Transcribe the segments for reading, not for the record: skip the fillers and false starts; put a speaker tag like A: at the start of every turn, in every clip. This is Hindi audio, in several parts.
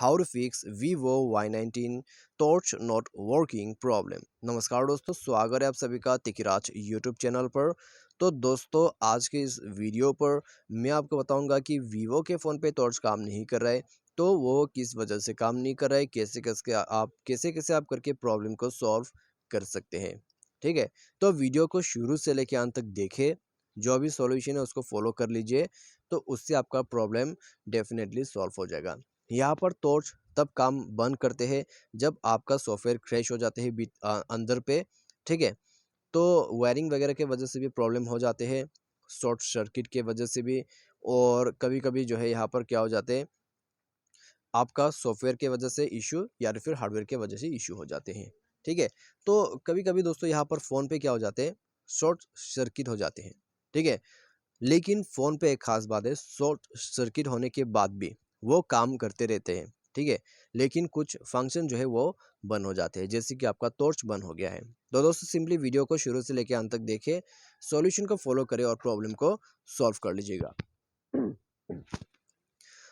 A: How to fix Vivo Y19 torch not working problem. नमस्कार दोस्तों, स्वागत है आप सभी का तिकिराज यूट्यूब चैनल पर। तो दोस्तों, आज के इस वीडियो पर मैं आपको बताऊंगा कि Vivo के फ़ोन पे टॉर्च काम नहीं कर रहा है, तो वो किस वजह से काम नहीं कर रहा है, कैसे आप करके प्रॉब्लम को सॉल्व कर सकते हैं। ठीक है, तो वीडियो को शुरू से लेकर अंत तक देखें, जो भी सॉल्यूशन है उसको फॉलो कर लीजिए, तो उससे आपका प्रॉब्लम डेफिनेटली सॉल्व हो जाएगा। यहाँ पर टॉर्च तब काम बंद करते हैं जब आपका सॉफ्टवेयर क्रैश हो जाते हैं अंदर पे। ठीक है, तो वायरिंग वगैरह के वजह से भी प्रॉब्लम हो जाते हैं, शॉर्ट सर्किट के वजह से भी, और कभी कभी जो है यहाँ पर क्या हो जाते हैं, आपका सॉफ्टवेयर के वजह से इशू या फिर हार्डवेयर के वजह से इशू हो जाते हैं। ठीक है, तो कभी कभी दोस्तों यहाँ पर फ़ोन पे क्या हो जाते हैं, शॉर्ट सर्किट हो जाते हैं। ठीक है, लेकिन फ़ोन पे एक ख़ास बात है, शॉर्ट सर्किट होने के बाद भी वो काम करते रहते हैं। ठीक है, लेकिन कुछ फंक्शन जो है वो बंद हो जाते हैं, जैसे कि आपका टॉर्च बंद हो गया है। तो दोस्तों, सिंपली वीडियो को शुरू से लेकर अंत तक देखें, सॉल्यूशन को फॉलो करें और प्रॉब्लम को सॉल्व कर लीजिएगा।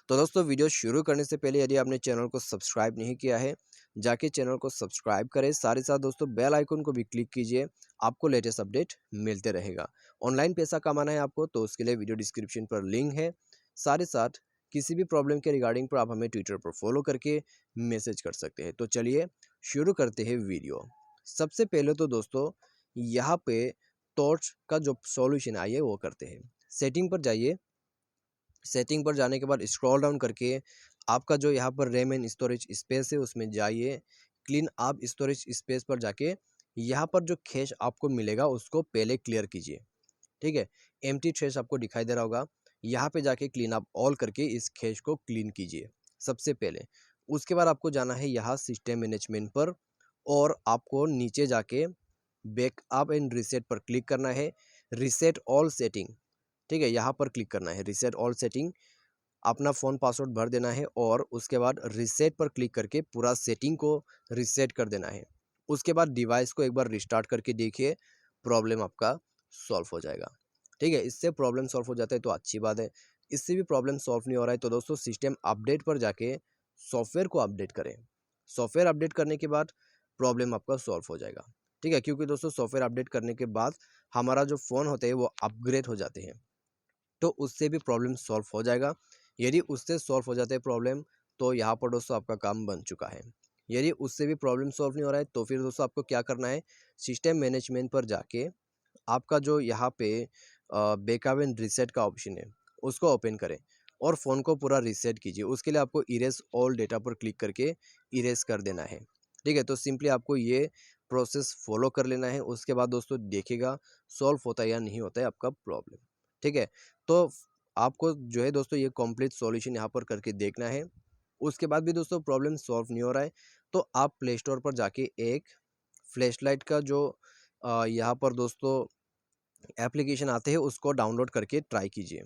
A: तो दोस्तों, वीडियो शुरू करने से पहले यदि आपने चैनल को सब्सक्राइब नहीं किया है, जाके चैनल को सब्सक्राइब करें। साथ ही साथ दोस्तों, बेल आइकन को भी क्लिक कीजिए, आपको लेटेस्ट अपडेट मिलते रहेगा। ऑनलाइन पैसा कमाना है आपको, तो उसके लिए वीडियो डिस्क्रिप्शन पर लिंक है। साथ ही साथ किसी भी प्रॉब्लम के रिगार्डिंग पर आप हमें ट्विटर पर फॉलो करके मैसेज कर सकते हैं। तो चलिए शुरू करते हैं वीडियो। सबसे पहले तो दोस्तों, यहाँ पे टॉर्च का जो सॉल्यूशन आइए वो करते हैं। सेटिंग पर जाइए, सेटिंग पर जाने के बाद स्क्रॉल डाउन करके आपका जो यहाँ पर रैम एंड स्टोरेज स्पेस है उसमें जाइए। क्लीन आप स्टोरेज स्पेस पर जाके यहाँ पर जो कैश आपको मिलेगा उसको पहले क्लियर कीजिए। ठीक है, एम्प्टी ट्रेस आपको दिखाई दे रहा होगा, यहाँ पे जाके क्लीन अप ऑल करके इस कैश को क्लीन कीजिए सबसे पहले। उसके बाद आपको जाना है यहाँ सिस्टम मैनेजमेंट पर, और आपको नीचे जाके बैकअप एंड रीसेट पर क्लिक करना है। रीसेट ऑल सेटिंग, ठीक है, यहाँ पर क्लिक करना है। रीसेट ऑल सेटिंग, अपना फ़ोन पासवर्ड भर देना है और उसके बाद रीसेट पर क्लिक करके पूरा सेटिंग को रीसेट कर देना है। उसके बाद डिवाइस को एक बार रिस्टार्ट करके देखिए, प्रॉब्लम आपका सॉल्व हो जाएगा। ठीक है, इससे प्रॉब्लम सॉल्व हो जाता है तो अच्छी बात है। इससे भी प्रॉब्लम सॉल्व नहीं हो रहा है तो दोस्तों, सिस्टम अपडेट पर जाके सॉफ्टवेयर को अपडेट करें। सॉफ्टवेयर अपडेट करने के बाद प्रॉब्लम आपका सॉल्व हो जाएगा। ठीक है, क्योंकि दोस्तों सॉफ्टवेयर अपडेट करने के बाद हमारा जो फ़ोन होते हैं वो अपग्रेड हो जाते हैं, तो उससे भी प्रॉब्लम सॉल्व हो जाएगा। यदि उससे सॉल्व हो जाता है प्रॉब्लम, तो यहाँ पर दोस्तों आपका काम बन चुका है। यदि उससे भी प्रॉब्लम सॉल्व नहीं हो रहा है तो फिर दोस्तों आपको क्या करना है, सिस्टम मैनेजमेंट पर जाके आपका जो यहाँ पे बैकअप एंड रीसेट का ऑप्शन है उसको ओपन करें और फ़ोन को पूरा रीसेट कीजिए। उसके लिए आपको इरेज ऑल डेटा पर क्लिक करके इरेज कर देना है। ठीक है, तो सिंपली आपको ये प्रोसेस फॉलो कर लेना है। उसके बाद दोस्तों देखिएगा सॉल्व होता है या नहीं होता है आपका प्रॉब्लम। ठीक है, तो आपको जो है दोस्तों ये कंप्लीट सॉल्यूशन यहाँ पर करके देखना है। उसके बाद भी दोस्तों प्रॉब्लम सॉल्व नहीं हो रहा है, तो आप प्ले स्टोर पर जाके एक फ्लैशलाइट का जो यहाँ पर दोस्तों एप्लीकेशन आते हैं उसको डाउनलोड करके ट्राई कीजिए।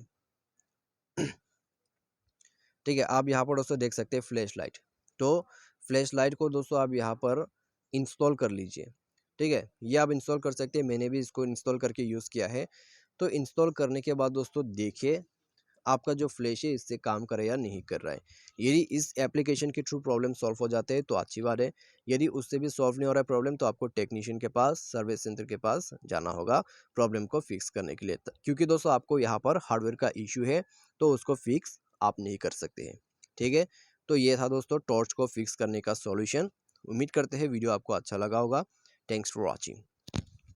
A: ठीक है, आप यहाँ पर दोस्तों देख सकते हैं फ्लैश लाइट, तो फ्लैश लाइट को दोस्तों आप यहाँ पर इंस्टॉल कर लीजिए। ठीक है, ये आप इंस्टॉल कर सकते हैं, मैंने भी इसको इंस्टॉल करके यूज़ किया है। तो इंस्टॉल करने के बाद दोस्तों देखिए आपका जो फ्लैश है इससे काम कर रहा है या नहीं कर रहा है। यदि इस एप्लीकेशन के थ्रू प्रॉब्लम सॉल्व हो जाते हैं तो अच्छी बात है। यदि उससे भी सॉल्व नहीं हो रहा है प्रॉब्लम, तो आपको टेक्नीशियन के पास, सर्विस सेंटर के पास जाना होगा प्रॉब्लम को फिक्स करने के लिए, क्योंकि दोस्तों आपको यहाँ पर हार्डवेयर का इशू है, तो उसको फिक्स आप नहीं कर सकते हैं। ठीक है, तो ये था दोस्तों टॉर्च को फिक्स करने का सॉल्यूशन। उम्मीद करते हैं वीडियो आपको अच्छा लगा होगा। Thanks for watching.